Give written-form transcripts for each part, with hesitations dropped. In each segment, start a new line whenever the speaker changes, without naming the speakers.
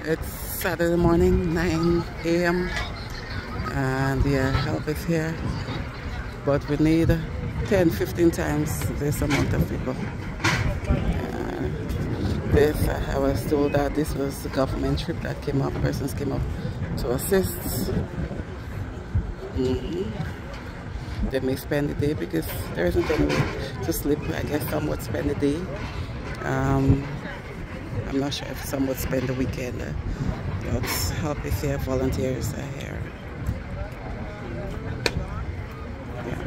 It's Saturday morning, 9 a.m. and yeah, help is here, but we need 10-15 times this amount of people. I was told that this was the government trip that came up, persons came up to assist. They may spend the day because there isn't anywhere to sleep. I guess some would spend the day. I'm not sure if some would spend the weekend. But help is here, volunteers are here. Yeah.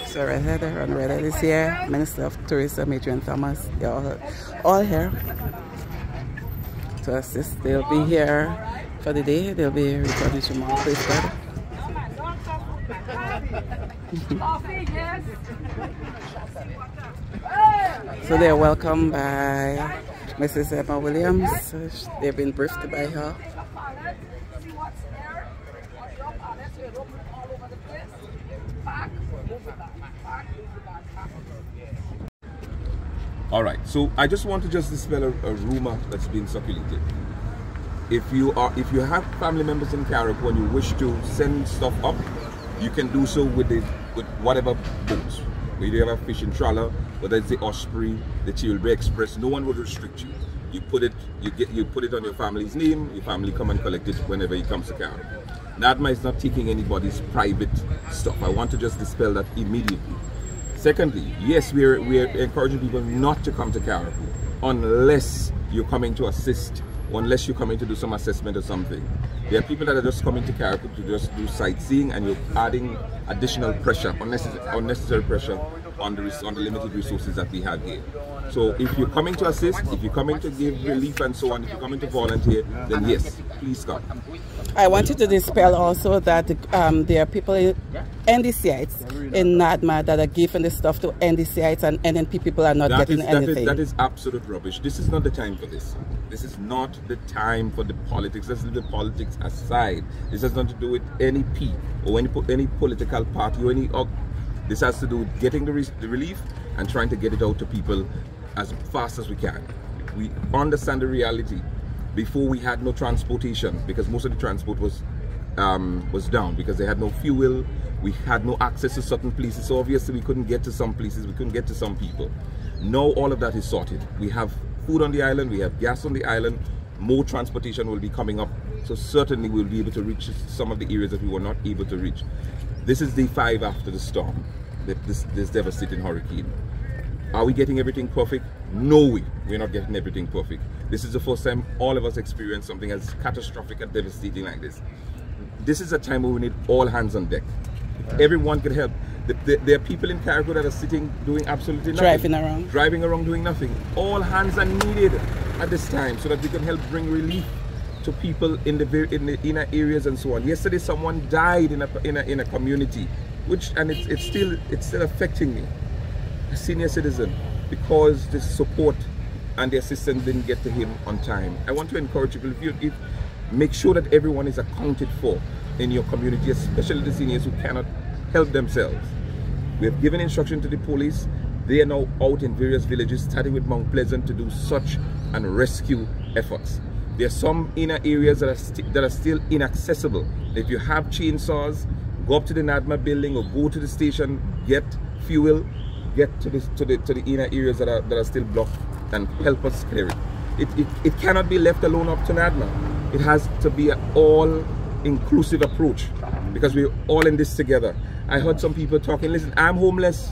So Redhead and Redhead is here. Minister of Tourism, Adrian Thomas, they're all here to assist. They'll be here for the day. They'll be returning tomorrow. Please God. So they're welcomed by Mrs. Emma Williams. They've been briefed by her.
All right, so I just want to dispel a rumor that's been circulated. If you have family members in Carriacou and you wish to send stuff up, you can do so with whatever boats. Whether you have a fishing trawler, whether it's the Osprey, the Tilbury Express, no one would restrict you. You put it on your family's name. Your family come and collect it whenever it comes to Carriacou. NADMA is not taking anybody's private stuff. I want to just dispel that immediately. Secondly, yes, we're encouraging people not to come to Carriacou unless you're coming to assist, or unless you're coming to do some assessment or something. There are people that are just coming to Carriacou to just do sightseeing, and you're adding additional pressure, unnecessary pressure on the limited resources that we have here. So if you're coming to assist, if you're coming to give relief and so on, if you're coming to volunteer, then yes, please come.
I wanted to dispel also that there are people, NDCites in NADMA, that are giving the stuff to NDCites and NNP people are not getting anything.
That is absolute rubbish. This is not the time for this. This is not the time for the politics. Let's leave the politics aside. This has nothing to do with any P or any political party or any. This has to do with getting the relief and trying to get it out to people as fast as we can. We understand the reality. Before we had no transportation because most of the transport was down because they had no fuel. We had no access to certain places, so obviously we couldn't get to some places, we couldn't get to some people. Now all of that is sorted. We have food on the island, we have gas on the island, more transportation will be coming up, so certainly we'll be able to reach some of the areas that we were not able to reach. This is day 5 after the storm, this devastating hurricane. Are we getting everything perfect? No, we're not getting everything perfect. This is the first time all of us experience something as catastrophic and devastating like this. This is a time where we need all hands on deck. If everyone can help. There are people in Carriacou that are sitting doing absolutely nothing. Driving around doing nothing. All hands are needed at this time so that we can help bring relief to people in the inner areas and so on. Yesterday someone died in a community, and it's still affecting me, a senior citizen, because the support and the assistance didn't get to him on time. I want to encourage people, make sure that everyone is accounted for in your community, especially the seniors who cannot help themselves. We have given instruction to the police. They are now out in various villages, starting with Mount Pleasant, to do search and rescue efforts. There are some inner areas that are still inaccessible. If you have chainsaws, go up to the NADMA building or go to the station, get fuel, get to the inner areas that are still blocked and help us clear it. It cannot be left alone up to NADMA. It has to be an all-inclusive approach because we're all in this together. I heard some people talking, listen, I'm homeless,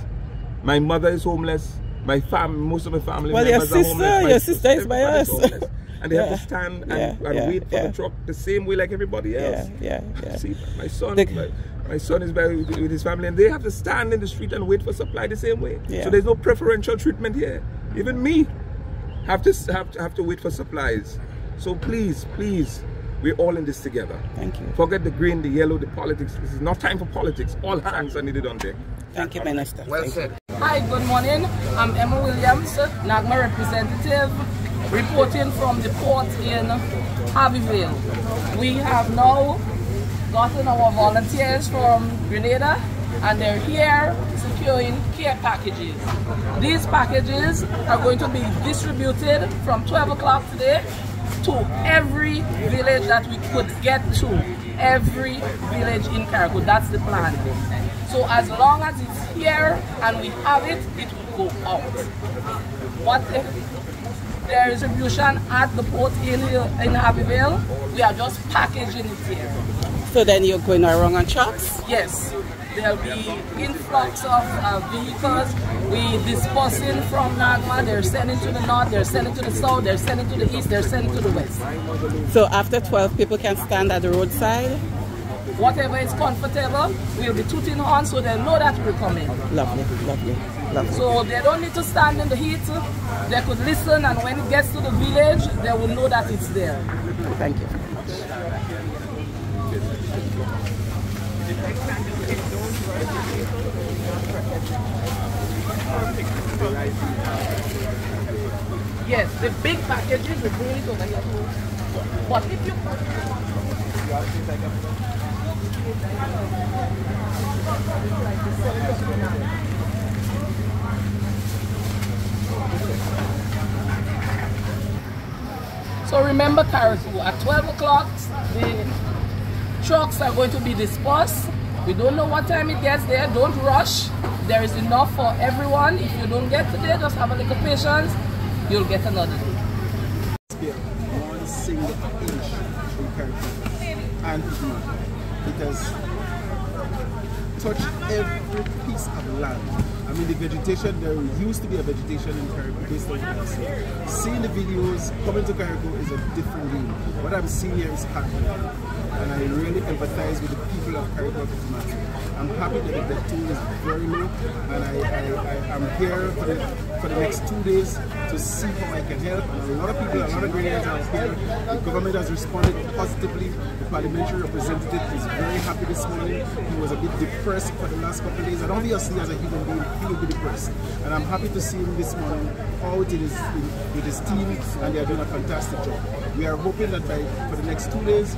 my mother is homeless, most of my family members are homeless.
Your sister is by us.
And they have to stand and wait for the truck the same way like everybody else. See, my son is with his family, and they have to stand in the street and wait for supply the same way. So there's no preferential treatment here. Even me have to wait for supplies. So please, we're all in this together.
Thank you.
Forget the green, the yellow, the politics. This is not time for politics. All hands are needed on deck.
Thank you, Minister.
Well said.
Hi, good morning. I'm Emma Williams, NAGMA representative, reporting from the port in Harveyville. We have now gotten our volunteers from Grenada, and they're here securing care packages. These packages are going to be distributed from 12 o'clock today to every village that we could get to. Every village in Carriacou, that's the plan. So as long as it's here and we have it, it will go out. What if there is distribution at the port in Abbeville? We are just packaging it here.
So then you're going around on trucks?
Yes. There'll be influx of vehicles. We dispersing from Nagma. They're sending to the north, they're sending to the south, they're sending to the east, they're sending to the west.
So after 12, people can stand at the roadside?
Whatever is comfortable, we'll be tooting on so they'll know that we're coming.
Lovely, lovely, lovely.
So they don't need to stand in the heat. They could listen, and when it gets to the village, they will know that it's there.
Thank you.
Yes, the big packages, we bring it over here. But if you... So remember, Carriacou, at 12 o'clock, the trucks are going to be dispersed. We don't know what time it gets there. Don't rush. There is enough for everyone. If you don't get today, just have a little patience. You'll get another day.
One single inch in Carriacou and it has touched every piece of land. I mean, the vegetation, there used to be a vegetation in Carriacou based on what I see. Seeing the videos, coming to Carriacou is a different game. What I'm seeing here is happening. And I really empathize with the people of Carriacou and Petite Martinique. I'm happy that the tool is very low, and I'm here for the next 2 days to see how I can help. And a lot of people, a lot of Ghanaians are here. The government has responded positively. The parliamentary representative is very happy this morning. He was a bit depressed for the last couple of days, and obviously as a human being, he will be depressed. And I'm happy to see him this morning out with his team, and they are doing a fantastic job. We are hoping that for the next 2 days,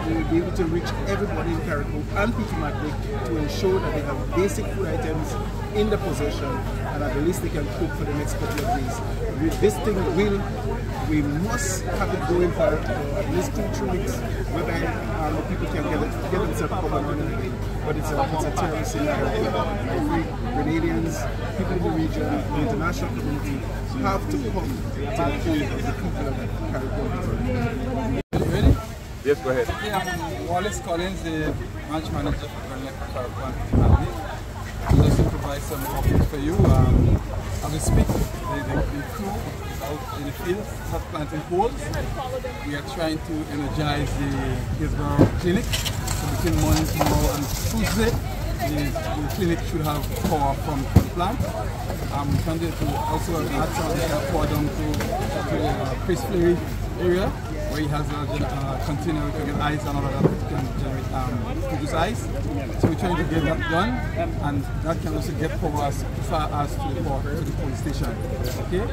we will be able to reach everybody in Carriacou and Petite Martinique to ensure that they have basic food items in the possession, and at the least they can cook for the next couple of days. With this thing, we must have it going for at least 2-3 weeks, whereby people can get themselves up and running again. But it's a terrible scenario. Every Grenadians, people in the region, the international community have to come to the aid of the people of Carriacou.
Yes, go ahead.
Yeah, I'm Wallace Collins, the branch manager for Carriacou and Petite. Just to provide some updates for you. As we speak, the crew is out in the field, start planting poles. We are trying to energize the Beryl clinic. So between Monday, tomorrow and Tuesday, the clinic should have power from the plant. I'm trying to also add some additional power down to the Chris Fleury area, where he has a container to get ice and all of that can generate, produce ice. So we're trying to get that done, and that can also get power as far as to the police station. Okay.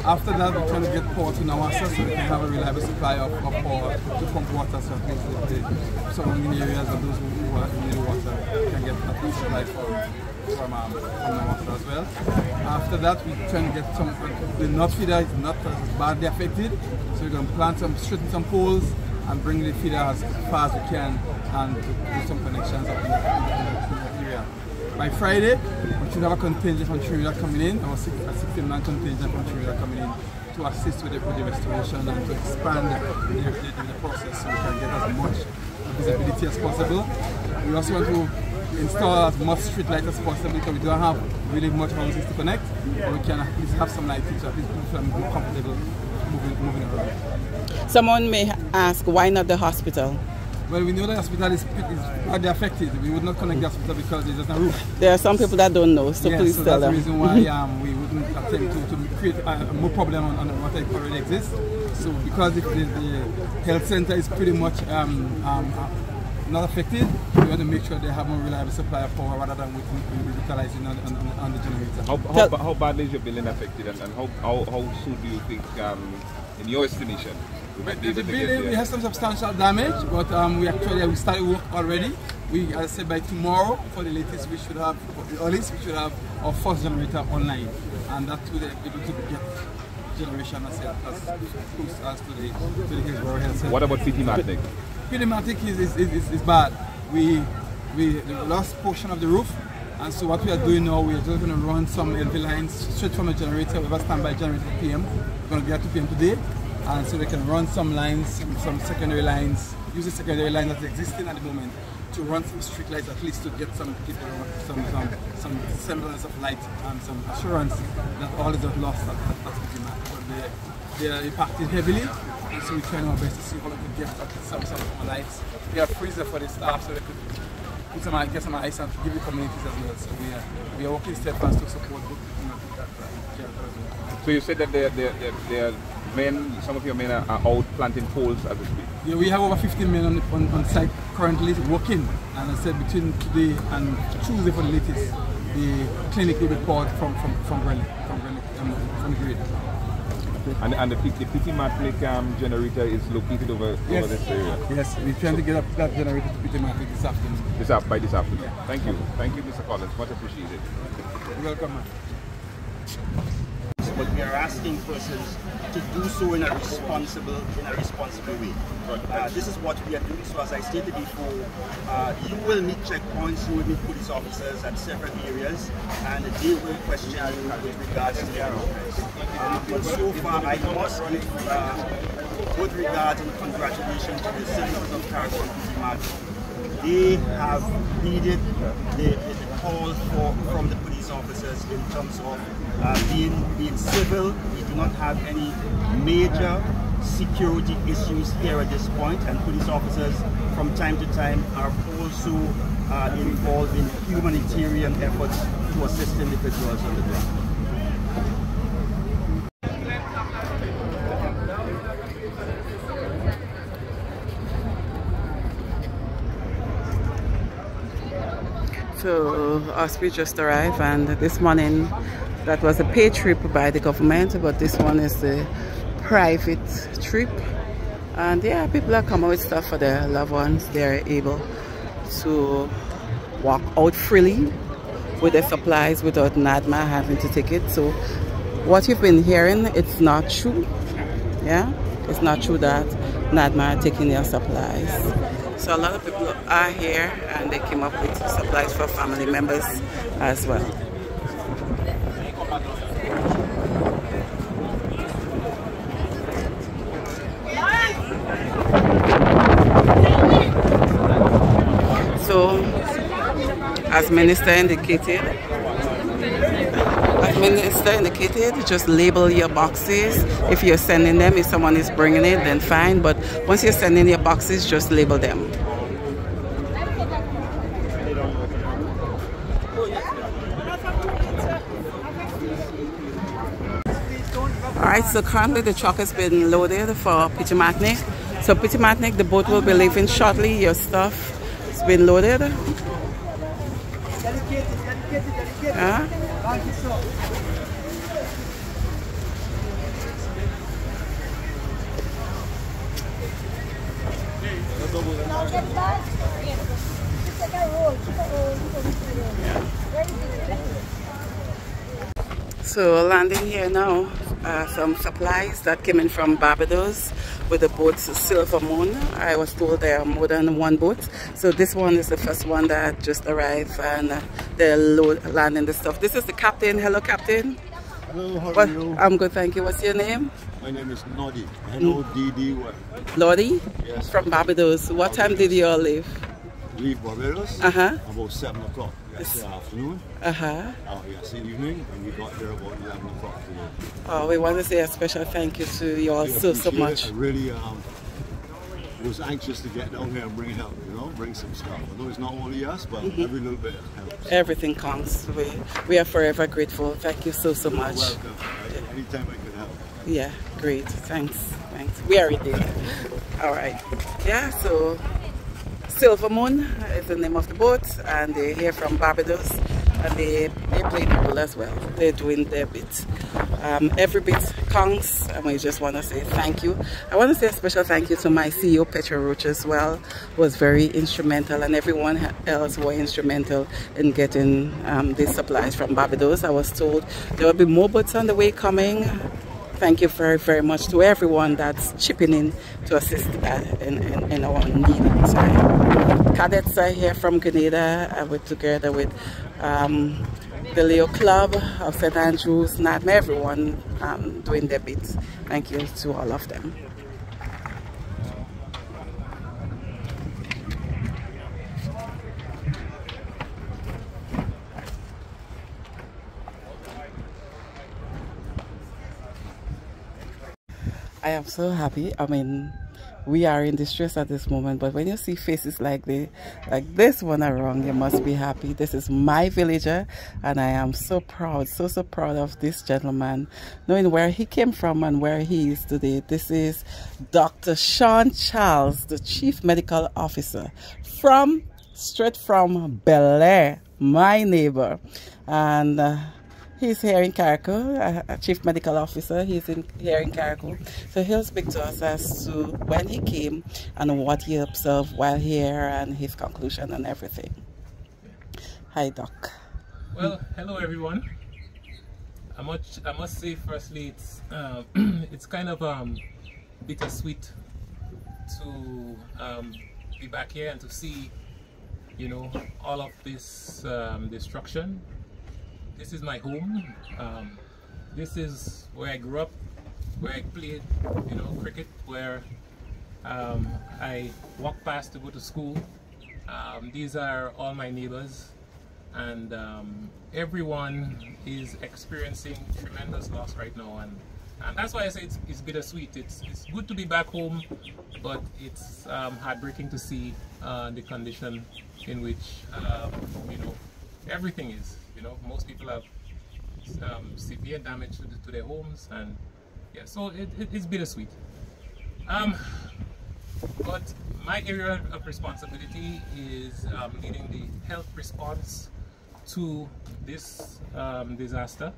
After that, we're trying to get power to Nawasa so we can have a reliable supply of power to pump water, so at least the surrounding areas and those who are in the water can get at least supply from Nawasa as well. After that, we're trying to get the nut feeder is not as badly affected, so we're going to plant straighten some poles and bring the feeder as far as we can and do some connections up in the area. By Friday, we should have a contingent from Trinidad coming in, or a 16-man contingent from Trinidad coming in to assist with the restoration and to expand the process so we can get as much visibility as possible. We also want to install as much street light as possible because we don't have really much houses to connect, but we can at least have some lighting so at least people can be comfortable moving around.
Someone may ask, why not the hospital?
Well, we know the hospital is badly affected. We would not connect the hospital because there's no roof.
There are some people that don't know, so please tell them.
That's the reason why we wouldn't attempt to create more problem on what already exists. So because the health center is pretty much not affected, we want to make sure they have more reliable supply of power rather than utilizing on the generator.
How badly is your building affected, and how soon do you think, in your estimation, we might be able to get there?
We have some substantial damage, but we started work already. as I said, by tomorrow, for the latest, we should have, or at least we should have our first generator online, and that will be able to get generation as close to the Hillsborough Health Center.
What about Petite Martinique?
Petite Martinique is bad. We lost portion of the roof, and so what we are doing now, we are just going to run some LV lines straight from the generator. We have a standby generator at PM. We're going to get to PM today, and so they can run some lines, some secondary lines, use the secondary line that's existing at the moment to run some street lights, at least to get some people, some semblance of light and some assurance that all is not lost at Petite Martinique. But they are impacted heavily, and so we're trying our best to see how we can get some lights. We have freezer for the staff so they could get some ice and give the communities as well. So we are working steadfast to support both
So you said that some of your men are out planting poles as we speak.
Yeah, we have over 15 men on site currently working, and I said between today and Tuesday for the latest, the clinic will be poured from Beryl, from the grid.
And the Petite Martinique generator is located over this area?
Yes, we're trying to get that generator to Petite Martinique this afternoon.
By this afternoon?
Yeah.
Thank you. Thank you, Mr. Collins. Much appreciated.
You're welcome, man.
But we are asking persons to do so in a responsible way. This is what we are doing. So as I stated before, you will meet checkpoints, you will meet police officers at several areas, and they will question you with regards to their offense. But so far, I must give good regards and congratulations to the citizens of Carriacou and Petite. They have heeded the call from the police officers in terms of being civil. We do not have any major security issues here at this point, and police officers from time to time are also involved in humanitarian efforts to assist individuals on the ground.
So Osprey just arrived, and this morning that was a paid trip by the government, but this one is a private trip. And yeah, people are coming with stuff for their loved ones. They're able to walk out freely with their supplies without NADMA having to take it. So what you've been hearing, it's not true. Yeah, it's not true that NADMA are taking their supplies. So a lot of people are here, and they came up with supplies for family members as well. So, as Minister indicated, just label your boxes. If you're sending them, if someone is bringing it, then fine. But once you're sending your boxes, just label them. Alright, so currently the truck has been loaded for Petite Martinique. So Petite Martinique, the boat will be leaving shortly. Your stuff has been loaded. Yeah. So landing here now, some supplies that came in from Barbados with the boat Silver Moon. I was told there are more than one boat. So this one is the first one that just arrived, and they're landing the stuff. This is the captain. Hello, captain.
Hello, how are you?
I'm good, thank you. What's your name?
My name is Noddy. N-O-D-D-Y.
Lottie?
Yes.
From Barbados. What time did you all leave?
Leave Barbados? About 7 o'clock yesterday afternoon. Yesterday evening, and we got here about 11 o'clock today.
Oh, we want to say a special thank you to you all so much.
I really was anxious to get down here and bring help, you know, bring some stuff. I know it's not only us, but every little bit helps.
Everything counts. We are forever grateful. Thank you so much.
You're welcome. Anytime I could help.
Yeah, great. Thanks. We are ready. All right. Yeah, so Silver Moon is the name of the boat, and they're here from Barbados. and they play the role as well. They're doing their bit. Every bit counts, and we just want to say thank you. I want to say a special thank you to my CEO Petra Roach as well, who was very instrumental, and everyone else were instrumental in getting these supplies from Barbados. I was told there will be more boats on the way coming. Thank you very, very much to everyone that's chipping in to assist in our need time. Cadets are here from Grenada. We're together with the Leo Club of St. Andrews, and everyone doing their bits. Thank you to all of them. I am so happy. I mean, we are in distress at this moment, but when you see faces like this one around, you must be happy. This is my villager, and I am so proud, so proud of this gentleman, knowing where he came from and where he is today. This is Dr. Sean Charles, the Chief Medical Officer straight from Bel Air, my neighbor, and he's here in Carriacou, a Chief Medical Officer. He's here in Carriacou. So he'll speak to us as to when he came and what he observed while here and his conclusion and everything. Hi, Doc.
Well, hello, everyone. I must say, firstly, it's kind of bittersweet to be back here and to see, you know, all of this destruction. This is my home. This is where I grew up, where I played, you know, cricket, where I walked past to go to school. These are all my neighbors, and everyone is experiencing tremendous loss right now, and that's why I say it's bittersweet. It's good to be back home, but it's heartbreaking to see the condition in which you know, everything is. You know, most people have severe damage to their homes, and yeah, so it's bittersweet. But my area of responsibility is leading the health response to this disaster,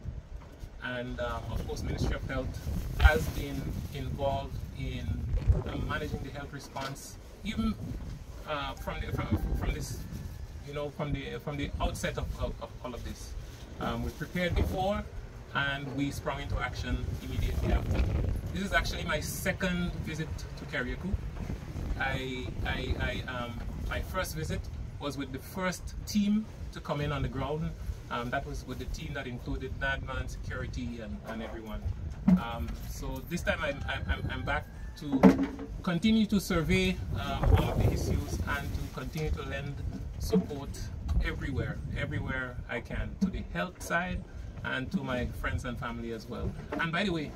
and of course, Ministry of Health has been involved in managing the health response, even from this. You know, from the outset of all of this. We prepared before, and we sprung into action immediately after. This is actually my second visit to Carriacou. My first visit was with the first team to come in on the ground. That was with the team that included NADMAN, security, and everyone. So this time I'm back to continue to survey all of the issues and to continue to lend support everywhere I can, to the health side and to my friends and family as well. And by the way,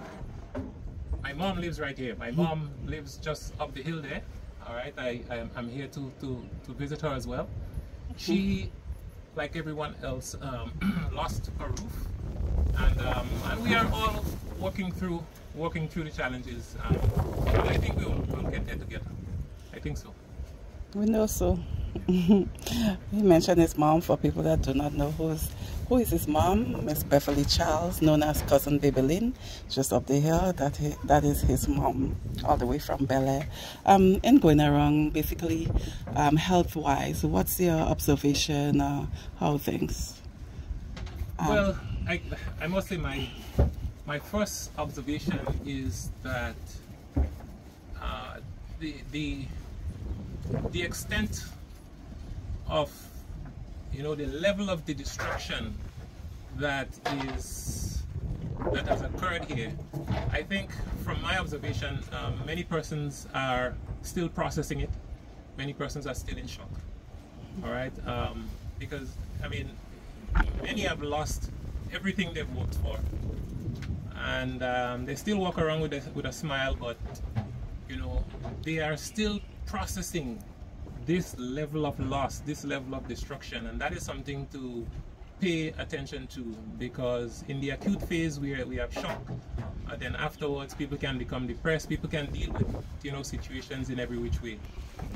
my mom lives right here. My mom lives just up the hill there. All right, I'm here to visit her as well. She, like everyone else, lost her roof, and we are all working through the challenges. But I think we'll get there together. I think so.
We know so. He mentioned his mom. For people that do not know who is his mom, Miss Beverly Charles, known as Cousin Baby Lynn, just up the hill. That is his mom, all the way from Bel Air. And going around, basically, health-wise, what's your observation? How things?
Well, I must say my first observation is that the extent of, you know, the level of the destruction that has occurred here. I think from my observation, many persons are still processing it. Many persons are still in shock. All right, because I mean, many have lost everything they've worked for, and they still walk around with a smile, but you know, they are still processing this level of loss, this level of destruction, and that is something to pay attention to, because in the acute phase we have shock, then afterwards people can become depressed, people can deal with, you know, situations in every which way.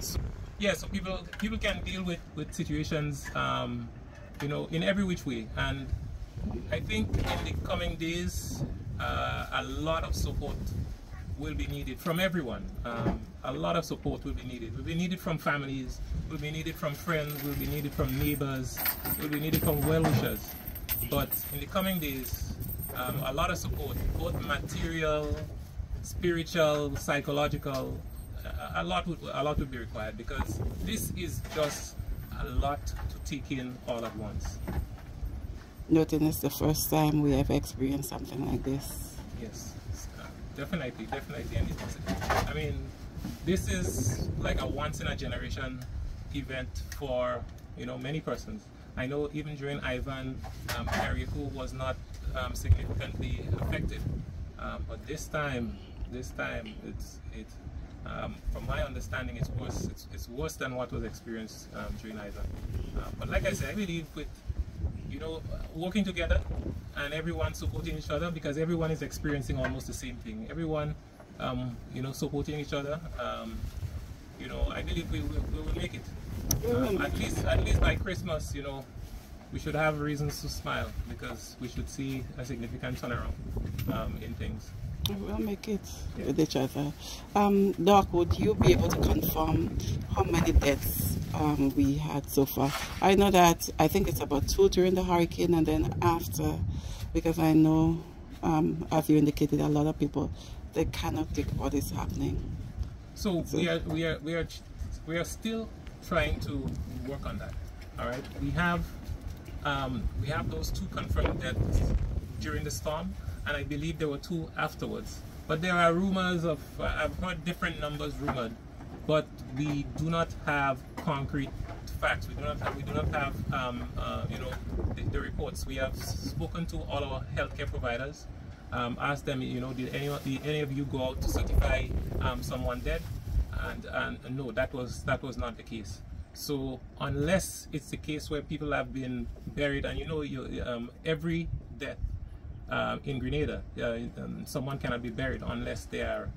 So, yeah, so people can deal with situations you know, in every which way. And I think in the coming days, a lot of support will be needed from everyone. A lot of support will be needed. Will be needed from families, will be needed from friends, will be needed from neighbors, will be needed from well-wishers. But in the coming days, a lot of support, both material, spiritual, psychological, a lot would be required, because this is just a lot to take in all at once.
Noting it's the first time we have experienced something like this.
Yes, definitely. And I mean, this is like a once-in-a-generation event for, you know, many persons. I know even during Ivan, Carriacou was not significantly affected, but this time, from my understanding, it's worse. It's worse than what was experienced during Ivan. But like I said, I believe with, you know, working together and everyone supporting each other, because everyone is experiencing almost the same thing. Everyone, you know, supporting each other. You know, I believe we will make it. At least by Christmas, you know, we should have reasons to smile, because we should see a significant turnaround in things.
We'll make it with each other. Doc, would you be able to confirm how many deaths we had so far? I know that I think it's about 2 during the hurricane and then after, because I know, as you indicated, a lot of people, they cannot take what is happening.
So we are still trying to work on that. All right, we have those 2 confirmed deaths during the storm, and I believe there were 2 afterwards. But there are rumors of, I've heard different numbers rumored, but we do not have concrete facts. We do not have you know, the reports. We have spoken to all our healthcare providers, asked them, you know, did any of you go out to certify someone dead? And no, that was not the case. So unless it's the case where people have been buried, and you know, every death in Grenada, someone cannot be buried unless they're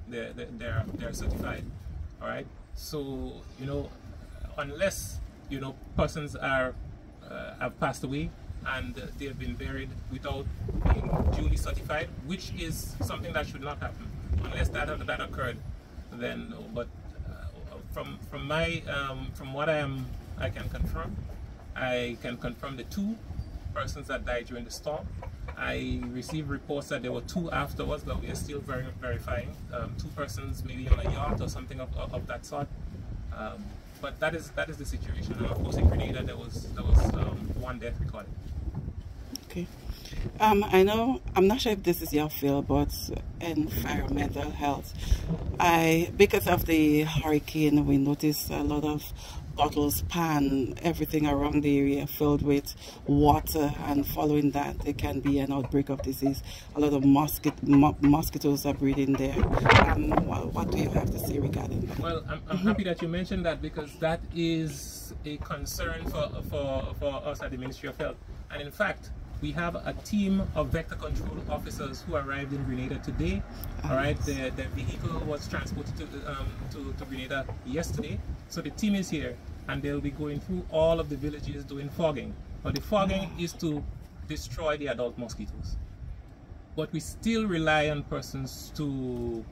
certified. All right. So, you know, unless, you know, persons are have passed away and they have been buried without being duly certified, which is something that should not happen. Unless that occurred, then no. But from what I can confirm the 2 persons that died during the storm. I received reports that there were 2 afterwards, but we are still verifying 2 persons maybe on a yacht or something of that sort. But that is the situation. And of course, in Grenada there was 1 death recorded. Okay.
I know, I'm not sure if this is your field, but environmental health. Because of the hurricane, we noticed a lot of bottles, pan, everything around the area filled with water, and following that there can be an outbreak of disease. A lot of mosquitoes are breeding there. What do you have to say regarding that?
Well, I'm happy that you mentioned that, because that is a concern for us at the Ministry of Health. And in fact, we have a team of vector control officers who arrived in Grenada today. All right, the vehicle was transported to Grenada yesterday. So the team is here, and they'll be going through all of the villages doing fogging. But the fogging is to destroy the adult mosquitoes. But we still rely on persons to,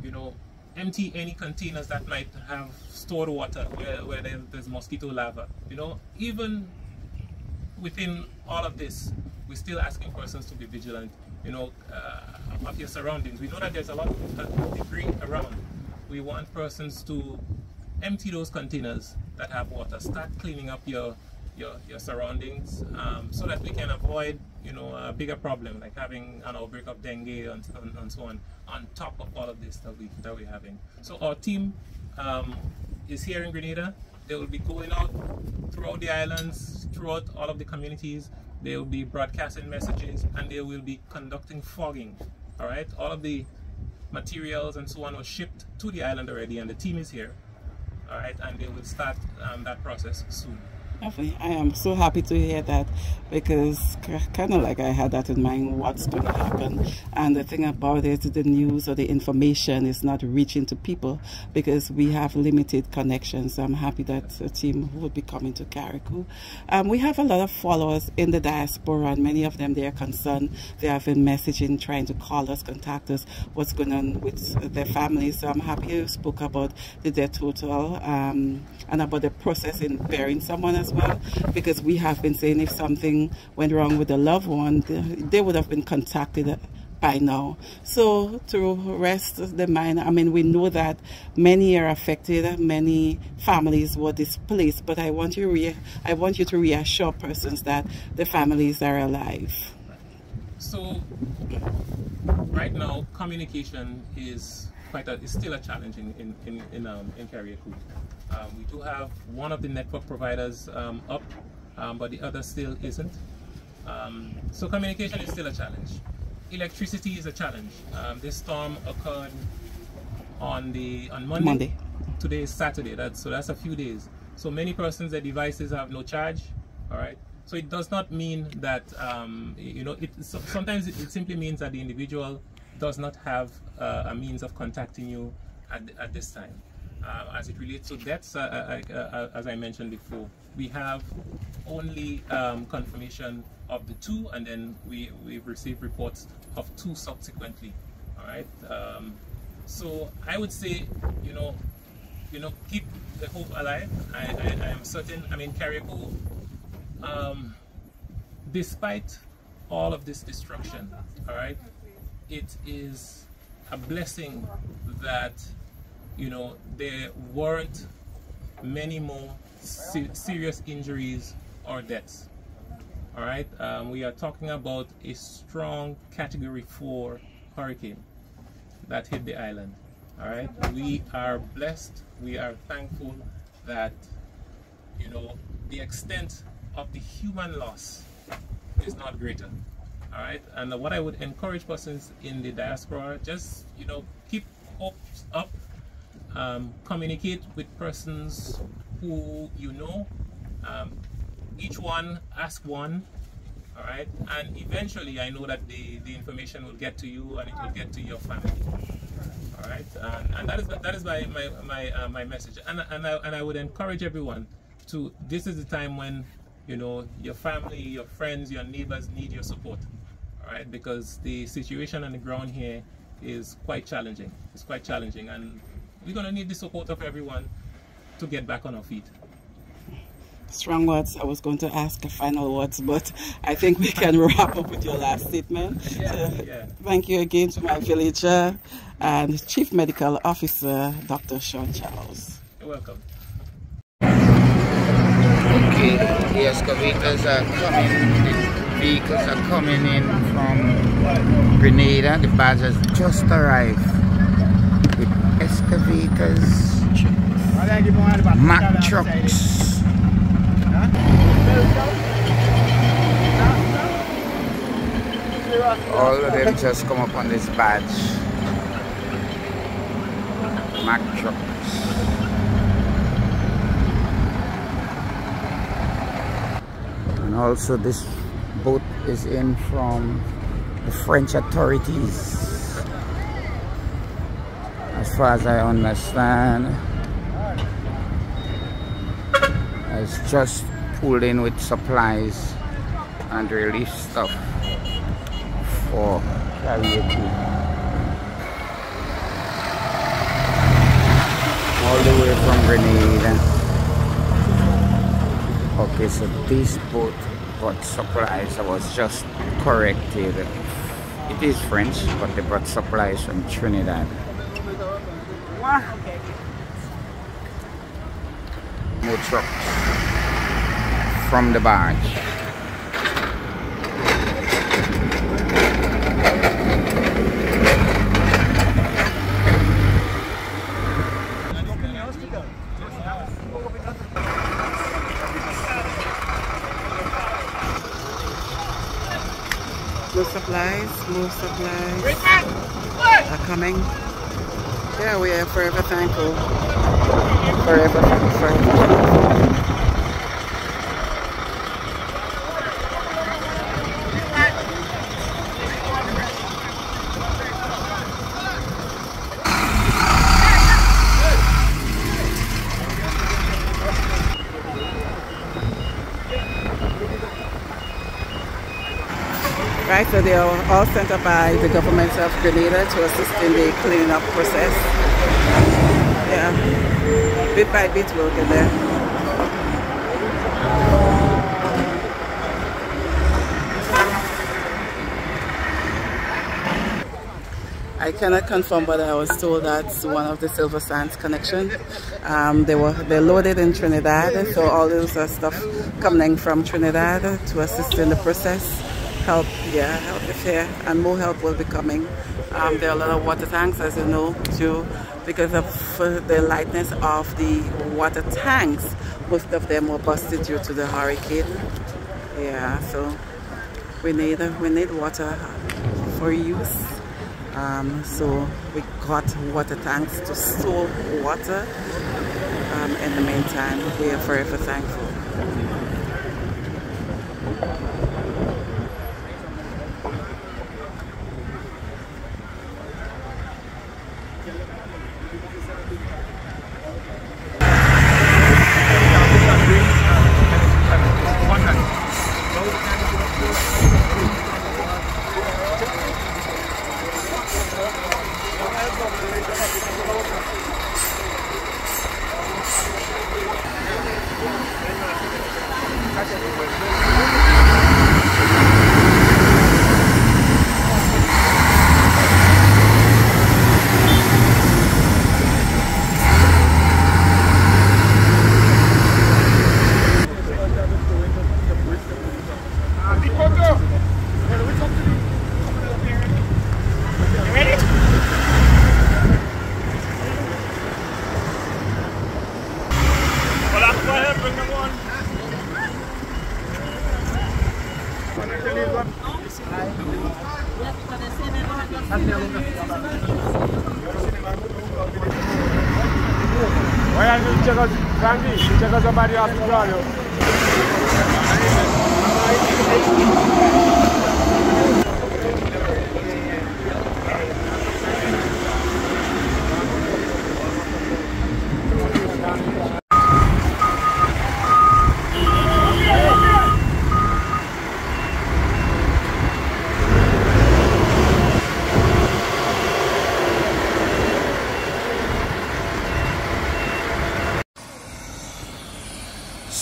you know, empty any containers that might have stored water where there's mosquito larvae. You know, even within all of this, we're still asking persons to be vigilant, you know, of your surroundings. We know that there's a lot of debris around. We want persons to empty those containers that have water. Start cleaning up your surroundings, so that we can avoid, you know, a bigger problem like having an outbreak of dengue and so on top of all of this that we're having. So our team is here in Grenada. They will be going out throughout the islands, throughout all of the communities. They will be broadcasting messages, and they will be conducting fogging. All right, all of the materials and so on was shipped to the island already, and the team is here. All right, and they will start that process soon.
Definitely. I am so happy to hear that, because kind of like I had that in mind, what's going to happen. And the thing about it, the news or the information is not reaching to people because we have limited connections. So I'm happy that a team will be coming to Carriacou. We have a lot of followers in the diaspora, and many of them, they are concerned. They have been messaging, trying to call us, contact us, what's going on with their families. So I'm happy you spoke about the death total and about the process in burying someone as well, because we have been saying if something went wrong with a loved one, they would have been contacted by now. So to rest the mind, I mean, we know that many are affected, many families were displaced, but I want you to reassure persons that the families are alive.
So right now, communication is still a challenge in Carriacou. We do have one of the network providers up, but the other still isn't. So communication is still a challenge. Electricity is a challenge. This storm occurred on Monday. Today is Saturday. That's a few days. So many persons, their devices have no charge. All right. So it does not mean that sometimes it simply means that the individual does not have a means of contacting you at this time. As it relates to deaths, as I mentioned before, we have only confirmation of the 2, and then we've received reports of 2 subsequently. All right. So I would say, keep the hope alive. I am certain. I mean, Carriacou, despite all of this destruction, all right, it is a blessing that there weren't many more serious injuries or deaths. All right, we are talking about a strong Category 4 hurricane that hit the island. All right, we are blessed. We are thankful that the extent of the human loss is not greater. All right, and what I would encourage persons in the diaspora, just keep hopes up. Communicate with persons who each one ask one, all right, and eventually I know that the information will get to you and it will get to your family, all right, and that is my message, and I would encourage everyone to, this is the time when your family, your friends, your neighbors need your support, all right, because the situation on the ground here is quite challenging. It's quite challenging, and we're going to need the support of everyone to get back on our feet.
Strong words. I was going to ask final words, but I think we can wrap up with your last statement. Yeah. Thank you again to my villager and Chief Medical Officer, Dr. Sean Charles.
You're welcome.
Okay, the excavators are coming, the vehicles are coming in from Grenada. The barge has just arrived. Excavators, Mack trucks. All of them just come up on this badge. Mack trucks. And also this boat is in from the French authorities. As far as I understand, it's just pulled in with supplies and relief stuff for Carriacou. All the way from Grenada. Okay, so this boat brought supplies. I was just corrected. It is French, but they brought supplies from Trinidad. More trucks from the barge.
More supplies are coming. Yeah, we are forever thankful. Forever thankful. Right, so they are all sent up by the government of Grenada to assist in the cleaning up process. Yeah, bit by bit we'll get there. I cannot confirm, but I was told that's one of the Silver Sands connection. They're loaded in Trinidad, so all those stuff coming from Trinidad to assist in the process. Help is here, and more help will be coming. There are a lot of water tanks, as you know, too, because of the lightness of the water tanks. Most of them were busted due to the hurricane. Yeah, so we need water for use. So we got water tanks to store water. In the meantime, we are forever thankful.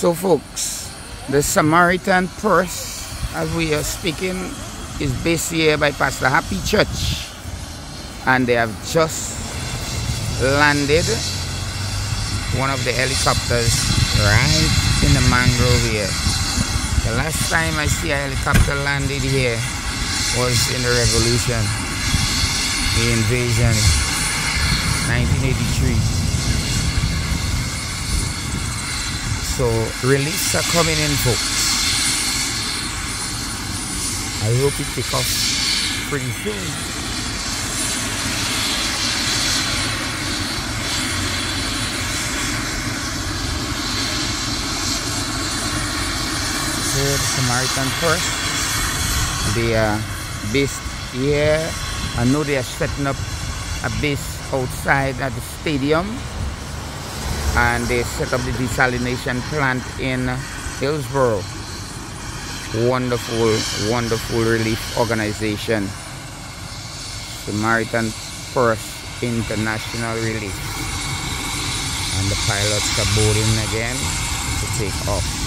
So folks, the Samaritan Purse, as we are speaking, is based here by Pastor Happy Church, and they have just landed one of the helicopters right in the mangrove here. The last time I see a helicopter landed here was in the revolution, the invasion, 1983. So reliefs are coming in, folks. I hope it takes off pretty soon. So the Samaritan Purse, they are based here. I know they are setting up a base outside at the stadium. And they set up the desalination plant in Hillsborough. Wonderful, wonderful relief organization. Samaritan Purse International Relief. And the pilots are boarding again to take off.